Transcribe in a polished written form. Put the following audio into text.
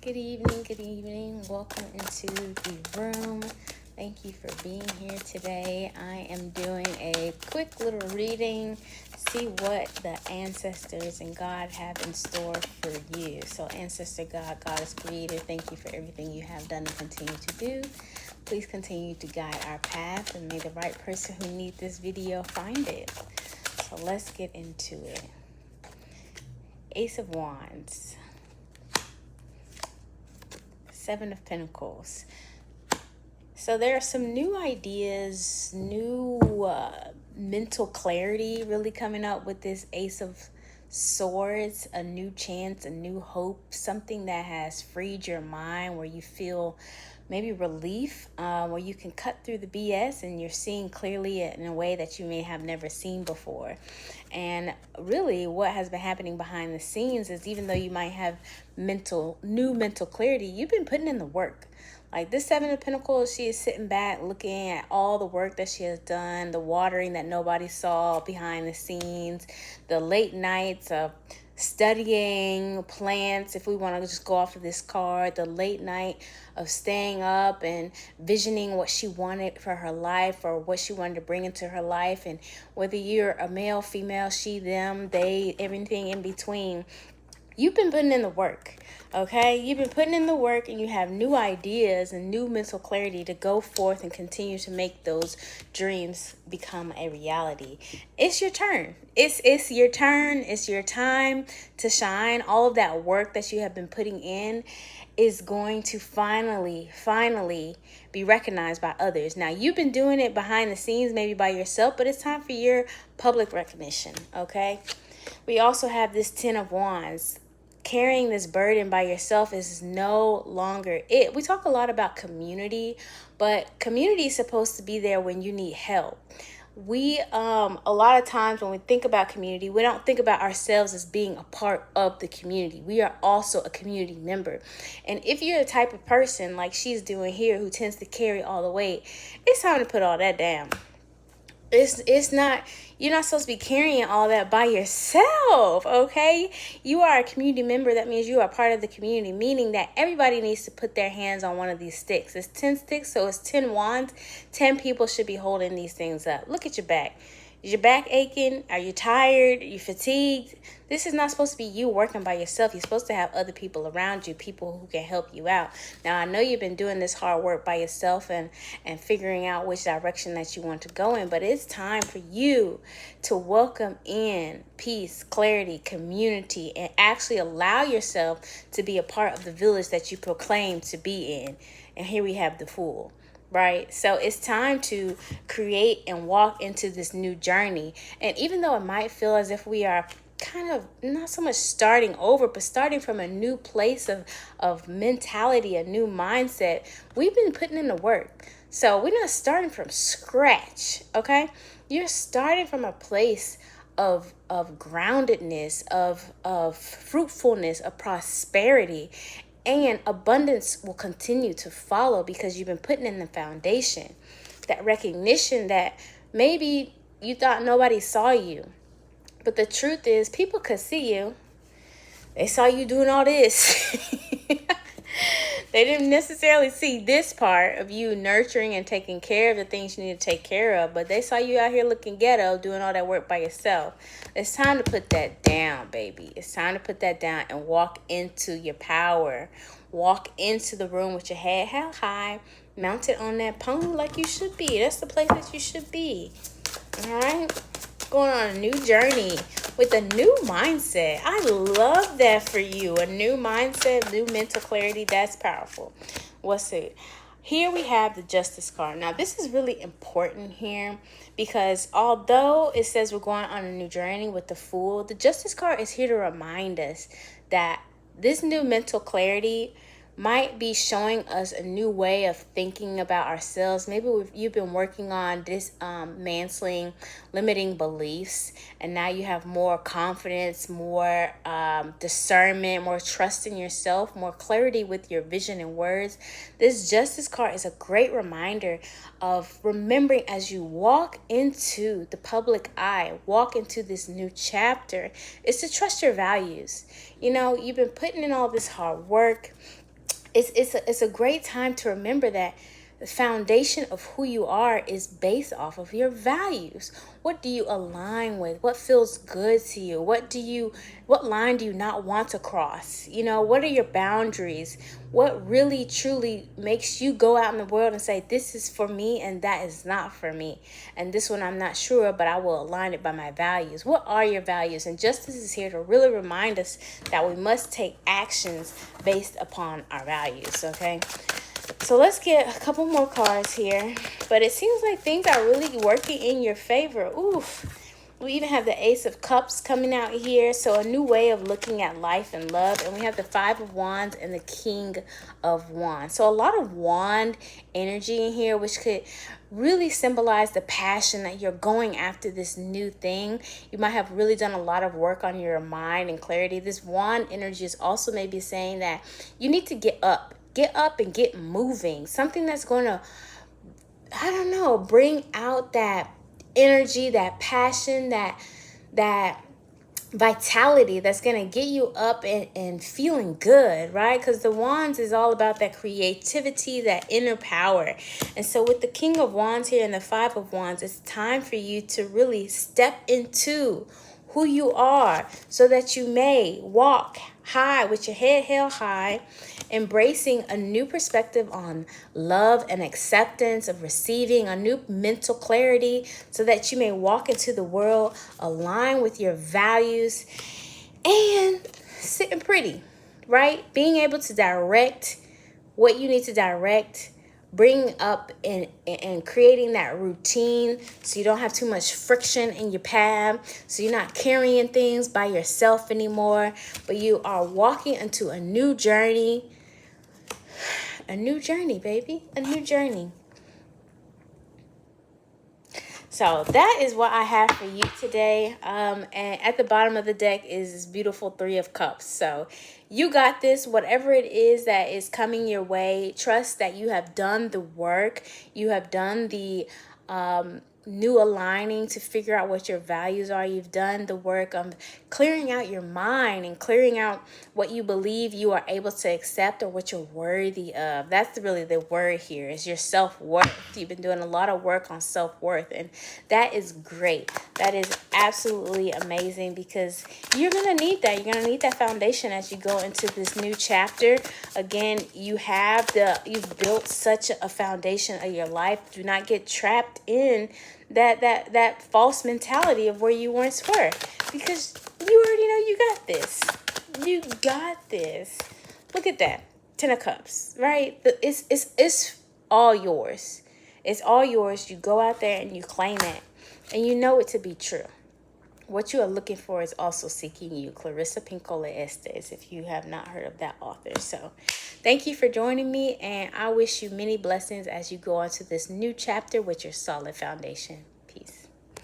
Good evening. Welcome into the room. Thank you for being here today. I am doing a quick little reading, see what the ancestors and God have in store for you. So ancestor God, Goddess Creator, thank you for everything you have done and continue to do. Please continue to guide our path and may the right person who needs this video find it. So let's get into it. Ace of Wands. Seven of Pentacles. So there are some new ideas, new mental clarity really coming up with this Ace of Swords, a new chance, a new hope, something that has freed your mind where you feel maybe relief, where you can cut through the BS and you're seeing clearly in a way that you may have never seen before. And really what has been happening behind the scenes is even though you might have new mental clarity, you've been putting in the work. Like this Seven of Pentacles, she is sitting back looking at all the work that she has done, the watering that nobody saw behind the scenes, the late nights of studying plants, if we want to just go off of this card, the late night of staying up and visioning what she wanted for her life or what she wanted to bring into her life. And whether you're a male, female, she, them, they, everything in between, you've been putting in the work, okay? You've been putting in the work and you have new ideas and new mental clarity to go forth and continue to make those dreams become a reality. It's your turn. It's your turn. It's your time to shine. All of that work that you have been putting in is going to finally be recognized by others. Now, you've been doing it behind the scenes, maybe by yourself, but it's time for your public recognition, okay? We also have this Ten of Wands. Carrying this burden by yourself is no longer it. We talk a lot about community, but community is supposed to be there when you need help. We a lot of times when we think about community, we don't think about ourselves as being a part of the community. We are also a community member. And if you're the type of person like she's doing here who tends to carry all the weight, it's time to put all that down. It's not, you're not supposed to be carrying all that by yourself, okay? You are a community member. That means you are part of the community, meaning that everybody needs to put their hands on one of these sticks. It's 10 sticks, so it's 10 wands. 10 people should be holding these things up. Look at your back. Is your back aching? Are you tired? Are you fatigued? This is not supposed to be you working by yourself. You're supposed to have other people around you, people who can help you out. Now, I know you've been doing this hard work by yourself and figuring out which direction that you want to go in, but it's time for you to welcome in peace, clarity, community, and actually allow yourself to be a part of the village that you proclaim to be in. And here we have the Fool. Right? So it's time to create and walk into this new journey. And even though it might feel as if we are kind of not so much starting over, but starting from a new place of mentality, a new mindset, we've been putting in the work. So we're not starting from scratch, okay? You're starting from a place of groundedness, of fruitfulness, of prosperity. And abundance will continue to follow because you've been putting in the foundation. That recognition that maybe you thought nobody saw you. But the truth is, people could see you. They saw you doing all this. They didn't necessarily see this part of you nurturing and taking care of the things you need to take care of, but they saw you out here looking ghetto, doing all that work by yourself. It's time to put that down, baby. It's time to put that down and walk into your power. Walk into the room with your head held high, mounted on that pony like you should be. That's the place that you should be. All right? Going on a new journey with a new mindset. I love that for you. A new mindset, new mental clarity. That's powerful. What's it? Here we have the Justice card. Now, this is really important here because although it says we're going on a new journey with the Fool, the Justice card is here to remind us that this new mental clarity might be showing us a new way of thinking about ourselves. Maybe you've been working on dismantling limiting beliefs, and now you have more confidence, more discernment, more trust in yourself, more clarity with your vision and words. This Justice card is a great reminder of remembering as you walk into the public eye, walk into this new chapter, is to trust your values. You know, you've been putting in all this hard work. it's a great time to remember that the foundation of who you are is based off of your values. What do you align with? What feels good to you? What line do you not want to cross? What are your boundaries? What really truly makes you go out in the world and say, this is for me and that is not for me. And this one I'm not sure, but I will align it by my values. What are your values? And Justice is here to really remind us that we must take actions based upon our values, okay? So let's get a couple more cards here. But it seems like things are really working in your favor. Oof. We even have the Ace of Cups coming out here. So a new way of looking at life and love. And we have the Five of Wands and the King of Wands. So a lot of wand energy in here, which could really symbolize the passion that you're going after this new thing. You might have really done a lot of work on your mind and clarity. This wand energy is also maybe saying that you need to get up. Get up and get moving. Something that's going to, I don't know, bring out that energy, that passion, that vitality that's going to get you up and feeling good, right? Because the Wands is all about that creativity, that inner power. And so with the King of Wands here and the Five of Wands, it's time for you to really step into who you are so that you may walk high with your head held high, embracing a new perspective on love and acceptance, of receiving a new mental clarity so that you may walk into the world aligned with your values and sitting pretty, right? Being able to direct what you need to direct, bring up and creating that routine so you don't have too much friction in your path, so you're not carrying things by yourself anymore, but you are walking into a new journey, baby, a new journey. So that is what I have for you today. And at the bottom of the deck is this beautiful Three of Cups. So you got this. Whatever it is that is coming your way, trust that you have done the work. You have done the new aligning to figure out what your values are. You've done the work of clearing out your mind and clearing out what you believe you are able to accept or what you're worthy of. That's really the word here, is your self-worth. You've been doing a lot of work on self-worth, and that is great. That is absolutely amazing, because you're going to need that. You're going to need that foundation as you go into this new chapter. Again, you've built such a foundation of your life. Do not get trapped in that false mentality of where you once were, because you already know you got this. You got this. Look at that. 10 of Cups, right? It's all yours. It's all yours. You go out there and you claim it, and you know it to be true. What you are looking for is also seeking you. Clarissa Pinkola Estes, if you have not heard of that author. So thank you for joining me, and I wish you many blessings as you go on to this new chapter with your solid foundation.